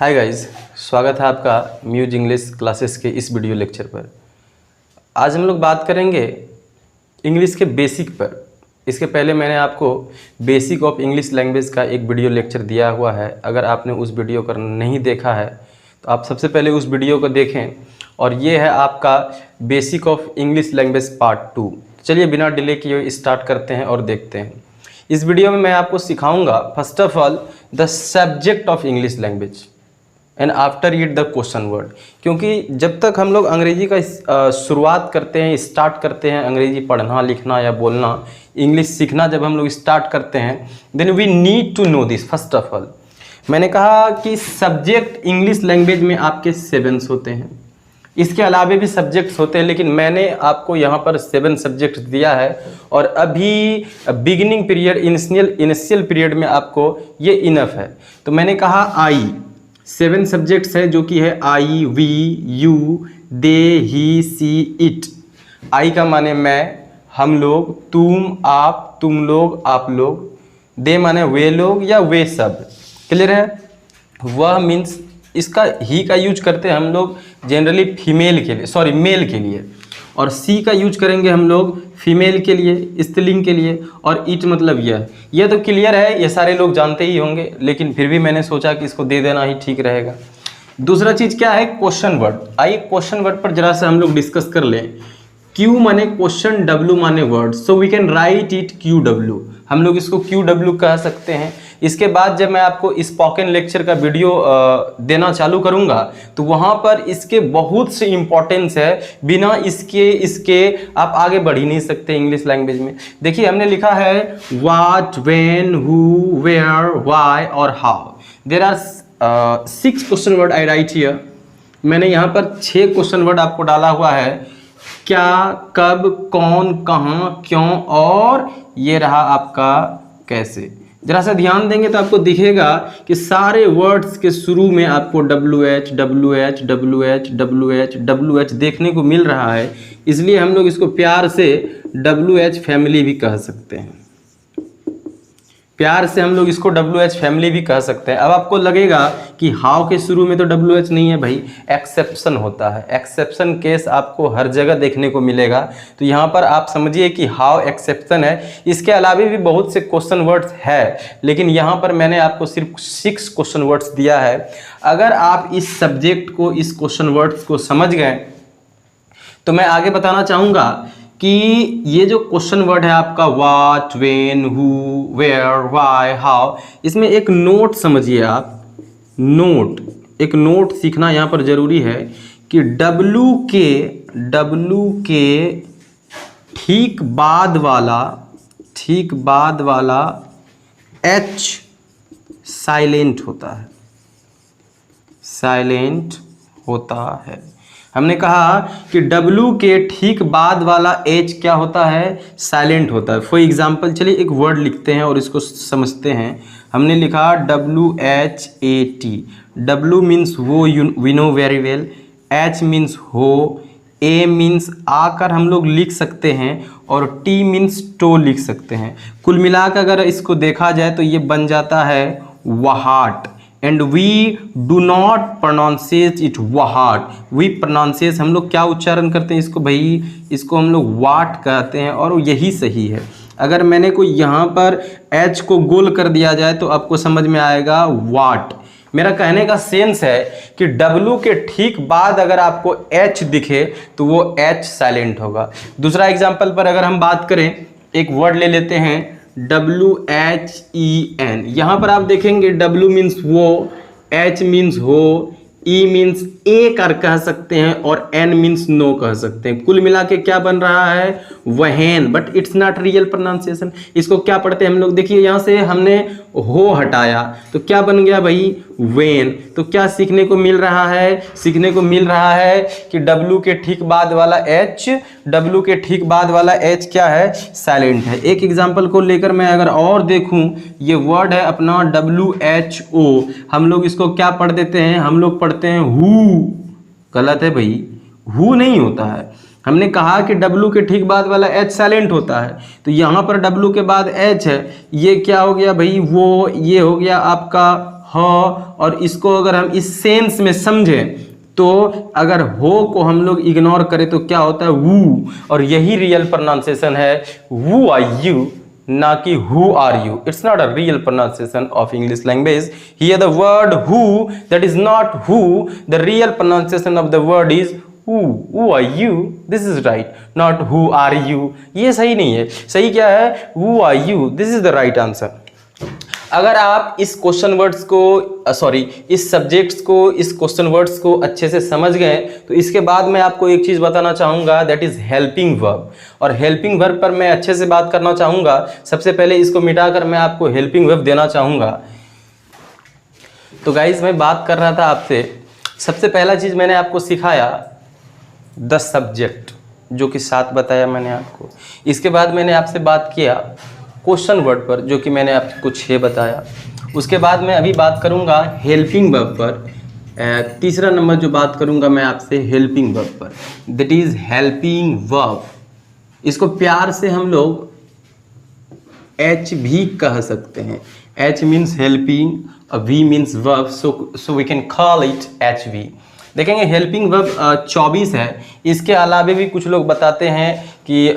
Hi guys, स्वागत है आपका म्यूज इंग्लिश क्लासेस के इस वीडियो लेक्चर पर। आज हम लोग बात करेंगे इंग्लिश के बेसिक पर। इसके पहले मैंने आपको बेसिक ऑफ इंग्लिश लैंग्वेज का एक वीडियो लेक्चर दिया हुआ है। अगर आपने उस वीडियो को नहीं देखा है तो आप सबसे पहले उस वीडियो को देखें। और ये है आपका basic of English language part 2। चलिए बिना डिले किए स्टार्ट करते हैं और देखते हैं। इस वीडियो में मैं आपको सिखाऊंगा first of all the subject of English language and after it the question word. क्योंकि जब तक हम लोग अंग्रेजी का शुरुआत करते हैं, स्टार्ट करते हैं अंग्रेजी पढ़ना लिखना या बोलना, इंग्लिश सीखना जब हम लोग स्टार्ट करते हैं, then we need to know this first of all. मैंने कहा कि सब्जेक्ट इंग्लिश लैंग्वेज में आपके 7 होते हैं। इसके अलावा भी सब्जेक्ट्स होते हैं, लेकिन मैंने आपको यहाँ पर 7 सब्जेक्ट्स दिया है। और अभी बिगिनिंग पीरियड इनिशियल पीरियड में आपको ये इनफ है। तो मैंने कहा 7 सब्जेक्ट्स है, जो कि है I, we, you, they, he, she, it. I का माने मैं, हम लोग, तुम, आप, तुम लोग, आप लोग। दे माने वे लोग या वे सब। क्लियर है? वह मीन्स इसका ही का यूज करते हैं हम लोग जनरली फीमेल के लिए, सॉरी मेल के लिए। और सी का यूज करेंगे हम लोग फीमेल के लिए, स्त्रीलिंग के लिए। और इट मतलब यह तो क्लियर है, ये सारे लोग जानते ही होंगे, लेकिन फिर भी मैंने सोचा कि इसको दे देना ही ठीक रहेगा। दूसरा चीज क्या है? Question word. आइए क्वेश्चन वर्ड पर जरा सा हम लोग डिस्कस कर लें। क्यू माने क्वेश्चन, डब्ल्यू माने word, so we can write it Q W. हम लोग इसको क्यू डब्ल्यू कह सकते हैं। इसके बाद जब मैं आपको स्पोकन लेक्चर का वीडियो देना चालू करूंगा तो वहां पर इसके बहुत से इंपॉर्टेंस है। बिना इसके आप आगे बढ़ ही नहीं सकते इंग्लिश लैंग्वेज में। देखिए हमने लिखा है what, when, who, where, why और how. There are 6 question word I write here. मैंने यहाँ पर 6 क्वेश्चन वर्ड आपको डाला हुआ है। क्या, कब, कौन, कहाँ, क्यों और ये रहा आपका कैसे। जरा सा ध्यान देंगे तो आपको दिखेगा कि सारे वर्ड्स के शुरू में आपको WH, WH, WH, WH, WH देखने को मिल रहा है। इसलिए हम लोग इसको प्यार से WH फैमिली भी कह सकते हैं। प्यार से हम लोग इसको WH फैमिली भी कह सकते हैं। अब आपको लगेगा कि हाउ के शुरू में तो WH नहीं है भाई, एक्सेप्शन होता है। एक्सेप्शन केस आपको हर जगह देखने को मिलेगा। तो यहाँ पर आप समझिए कि हाउ एक्सेप्शन है। इसके अलावा भी बहुत से क्वेश्चन वर्ड्स है, लेकिन यहाँ पर मैंने आपको सिर्फ 6 क्वेश्चन वर्ड्स दिया है। अगर आप इस सब्जेक्ट को, इस क्वेश्चन वर्ड्स को समझ गए तो मैं आगे बताना चाहूँगा कि ये जो क्वेश्चन वर्ड है आपका what, when, who, where, why, how, इसमें एक नोट समझिए आप। नोट, एक नोट सीखना यहाँ पर जरूरी है कि W के ठीक बाद वाला H साइलेंट होता है। साइलेंट होता है। हमने कहा कि W के ठीक बाद वाला H क्या होता है? साइलेंट होता है। फॉर एग्जाम्पल चलिए एक वर्ड लिखते हैं और इसको समझते हैं। हमने लिखा WHAT। W मीन्स वो, we know very well. H means हो, A मीन्स आकर हम लोग लिख सकते हैं, और T मीन्स टो लिख सकते हैं। कुल मिलाकर अगर इसको देखा जाए तो ये बन जाता है what. And we do not pronunciate it what. We pronunciate, हम लोग क्या उच्चारण करते हैं इसको भाई? इसको हम लोग वाट कहते हैं, और यही सही है। अगर मैंने कोई यहाँ पर H को गोल कर दिया जाए तो आपको समझ में आएगा वाट। मेरा कहने का सेंस है कि W के ठीक बाद अगर आपको H दिखे तो वो H साइलेंट होगा। दूसरा एग्जाम्पल पर अगर हम बात करें, एक वर्ड ले लेते हैं WHEN। यहाँ पर आप देखेंगे W मीन्स वो, H मीन्स हो, E मीन्स ए कर कह सकते हैं, और N मीन्स नो कह सकते हैं। कुल मिला के क्या बन रहा है? वहन। But it's not real pronunciation. इसको क्या पढ़ते हैं हम लोग? देखिए यहाँ से हमने हो हटाया तो क्या बन गया भाई? वेन। तो क्या सीखने को मिल रहा है? सीखने को मिल रहा है कि W के ठीक बाद वाला H क्या है? साइलेंट है। एक एग्जाम्पल को लेकर मैं अगर और देखूं, ये वर्ड है अपना WHO। हम लोग इसको क्या पढ़ देते हैं? हम लोग पढ़ते हैं हु। गलत है भाई, हु नहीं होता है। हमने कहा कि W के ठीक बाद वाला H साइलेंट होता है, तो यहाँ पर W के बाद H है, ये क्या हो गया भाई? वो, ये हो गया आपका ह, और इसको अगर हम इस सेंस में समझें तो अगर हो को हम लोग इग्नोर करें तो क्या होता है वू, और यही रियल प्रोनाउंसिएशन है वू आर यू, ना कि who are you. It's not a real pronunciation of English language. Here the word who, that is not who, the real pronunciation of the word is who are you, this is right, not who are you। ये सही नहीं है, सही क्या है who are you, this is the right answer। अगर आप इस क्वेश्चन वर्ड्स को इस सब्जेक्ट्स को, इस क्वेश्चन वर्ड्स को अच्छे से समझ गए तो इसके बाद मैं आपको एक चीज़ बताना चाहूँगा, दैट इज़ हेल्पिंग वर्ब। और हेल्पिंग वर्ब पर मैं अच्छे से बात करना चाहूँगा। सबसे पहले इसको मिटाकर मैं आपको हेल्पिंग वर्ब देना चाहूँगा। तो गाइज मैं बात कर रहा था आपसे, सबसे पहला चीज़ मैंने आपको सिखाया 10 सब्जेक्ट, जो कि 7 बताया मैंने आपको। इसके बाद मैंने आपसे बात किया क्वेश्चन वर्ड पर, जो कि मैंने आपको 6 बताया। उसके बाद मैं अभी बात करूंगा हेल्पिंग वर्ब पर। तीसरा नंबर जो बात करूंगा मैं आपसे हेल्पिंग वर्ब पर, दैट इज हेल्पिंग वर्ब। इसको प्यार से हम लोग एच भी कह सकते हैं। H means helping, V means verb, so we can call it H V. देखेंगे हेल्पिंग वर्ब 24 है। इसके अलावा भी कुछ लोग बताते हैं कि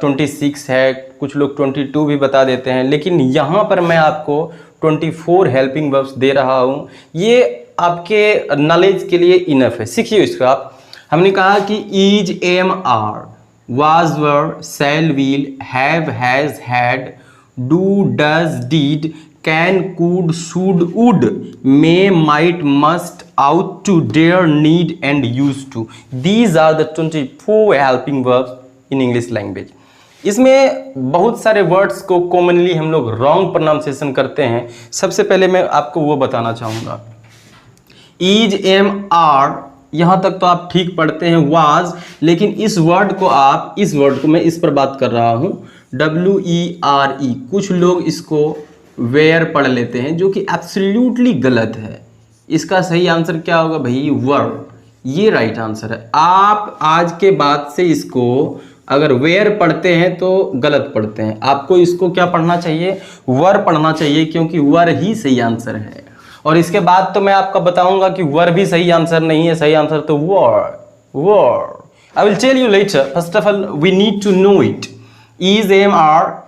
26 है, कुछ लोग 22 भी बता देते हैं, लेकिन यहाँ पर मैं आपको 24 हेल्पिंग वर्ब्स दे रहा हूँ। ये आपके नॉलेज के लिए इनफ है, सीखिए इसका आप। हमने कहा कि is, am, are, was, were, shall, will, have, has, had, do, does, did, can, could, should, would, may, might, must, ought to, dare, need and used to. These are the 24 helping verbs in English language. इसमें बहुत सारे words को commonly हम लोग wrong pronunciation करते हैं। सबसे पहले मैं आपको वो बताना चाहूँगा। इज, एम, आर, यहाँ तक तो आप ठीक पढ़ते हैं। वाज, लेकिन इस वर्ड को मैं इस पर बात कर रहा हूँ, WERE। कुछ लोग इसको वेयर पढ़ लेते हैं, जो कि एब्सोल्युटली गलत है। इसका सही आंसर क्या होगा भाई, वर। ये राइट आंसर है। आप आज के बाद से इसको अगर वेयर पढ़ते हैं तो गलत पढ़ते हैं। आपको इसको क्या पढ़ना चाहिए, वर पढ़ना चाहिए, क्योंकि वर ही सही आंसर है। और इसके बाद तो मैं आपको बताऊंगा कि वर भी सही आंसर नहीं है, सही आंसर तो वर। I will tell you later. First of all we need to know it. Is, am, are.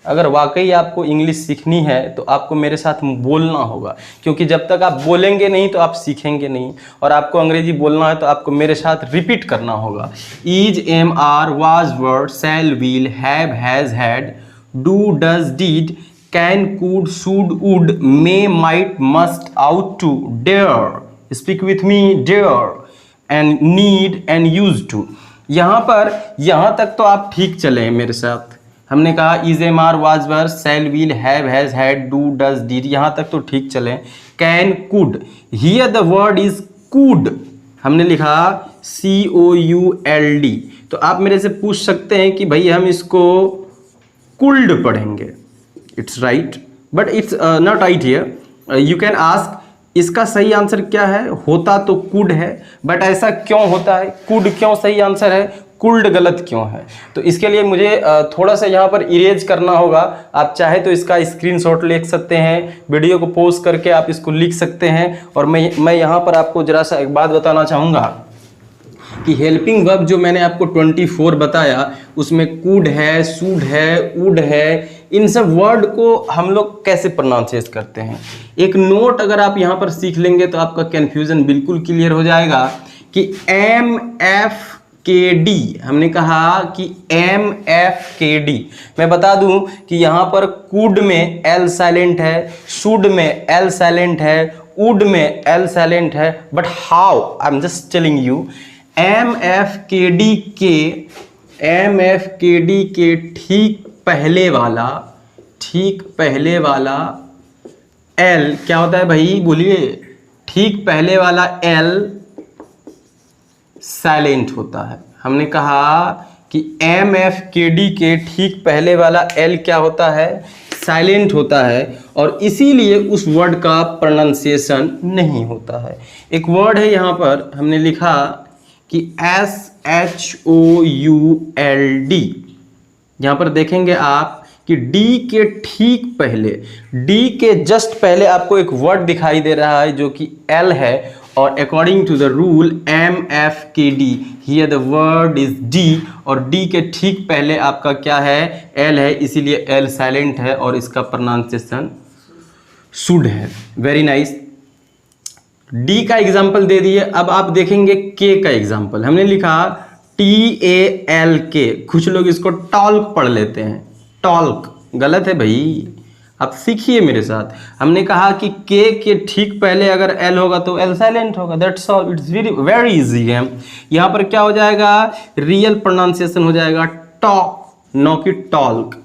अगर वाकई आपको इंग्लिश सीखनी है तो आपको मेरे साथ बोलना होगा, क्योंकि जब तक आप बोलेंगे नहीं तो आप सीखेंगे नहीं। और आपको अंग्रेजी बोलना है तो आपको मेरे साथ रिपीट करना होगा। Is, am, are, was, were, shall, will, have, has, had, do, does, did, can, could, should, would, may, might, must, ought to, dare, speak with me, dare, and need and used to. यहाँ तक तो आप ठीक चले मेरे साथ। हमने कहा is, am, are, was, were, shall, will, have, has, had, do, does, did, यहाँ तक तो ठीक चले। Can, could, here the word is could. हमने लिखा COULD। तो आप मेरे से पूछ सकते हैं कि भाई हम इसको कुल्ड पढ़ेंगे। It's right, but it's not right here. You can ask इसका सही आंसर क्या है। होता तो कुड है, बट ऐसा क्यों होता है, कुड क्यों सही आंसर है, कुल्ड गलत क्यों है। तो इसके लिए मुझे थोड़ा सा यहाँ पर इरेज करना होगा। आप चाहे तो इसका स्क्रीनशॉट ले सकते हैं, वीडियो को पॉज करके आप इसको लिख सकते हैं। और मैं यहाँ पर आपको जरा सा एक बात बताना चाहूँगा कि हेल्पिंग वर्ब जो मैंने आपको 24 बताया, उसमें कुड है, शुड है, वुड है, इन सब वर्ड को हम लोग कैसे प्रोनाउंसिएट करते हैं। एक नोट अगर आप यहाँ पर सीख लेंगे तो आपका कन्फ्यूज़न बिल्कुल क्लियर हो जाएगा कि MFKD। हमने कहा कि MFKD। मैं बता दूं कि यहाँ पर कुड में L साइलेंट है, शुड में L साइलेंट है, वुड में L साइलेंट है, but how, I am just telling you, MFKD के ठीक पहले वाला L क्या होता है भाई, बोलिए। ठीक पहले वाला L साइलेंट होता है। हमने कहा कि MFKD के ठीक पहले वाला L क्या होता है, साइलेंट होता है, और इसीलिए उस वर्ड का प्रोनाउंसिएशन नहीं होता है। एक वर्ड है यहाँ पर हमने लिखा कि SHOULD। यहाँ पर देखेंगे आप कि डी के ठीक पहले, डी के जस्ट पहले आपको एक वर्ड दिखाई दे रहा है जो कि एल है, और according to the rule MFKD here the word is D, और डी के ठीक पहले आपका क्या है, एल है, इसीलिए एल साइलेंट है और इसका प्रोनाउंसिएशन शुड है। Very nice. डी का एग्जाम्पल दे दिए। अब आप देखेंगे के का एग्जाम्पल। हमने लिखा TALK, कुछ लोग इसको टॉल्क पढ़ लेते हैं, टॉल्क गलत है भाई, आप सीखिए मेरे साथ। हमने कहा कि के ठीक पहले अगर एल होगा तो एल साइलेंट होगा, that's all, it's very easy है। यहाँ पर क्या हो जाएगा, रियल प्रोनाउंसिएशन हो जाएगा टॉक, नो कि टॉल्क।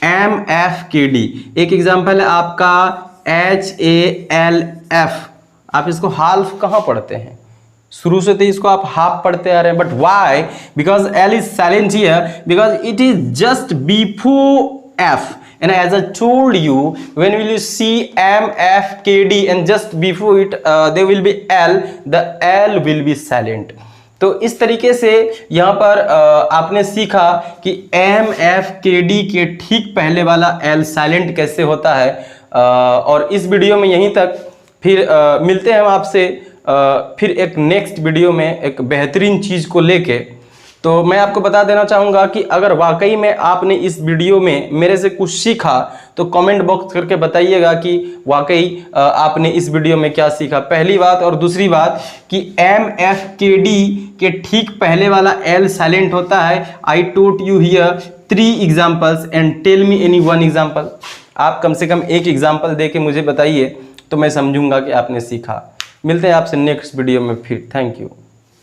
MFKD एक एग्जाम्पल है आपका HALF, आप इसको हाल्फ कहाँ पढ़ते हैं, शुरू से तो इसको आप हाफ पढ़ते आ रहे हैं, but why, because L is silent here, because it is just before F, and as I told you, when will you see MFKD and just before it there will be L, the L will be silent। तो इस तरीके से यहाँ पर आपने सीखा कि MFKD के ठीक पहले वाला L साइलेंट कैसे होता है। और इस वीडियो में यहीं तक, फिर मिलते हैं हम आपसे फिर एक नेक्स्ट वीडियो में एक बेहतरीन चीज़ को लेके। तो मैं आपको बता देना चाहूँगा कि अगर वाकई में आपने इस वीडियो में मेरे से कुछ सीखा तो कमेंट बॉक्स करके बताइएगा कि वाकई आपने इस वीडियो में क्या सीखा, पहली बात। और दूसरी बात कि MFKD के ठीक पहले वाला L साइलेंट होता है। I taught you here 3 examples and tell me any 1 example. आप कम से कम एक एग्जाम्पल दे के मुझे बताइए तो मैं समझूंगा कि आपने सीखा। मिलते हैं आपसे नेक्स्ट वीडियो में फिर। Thank you.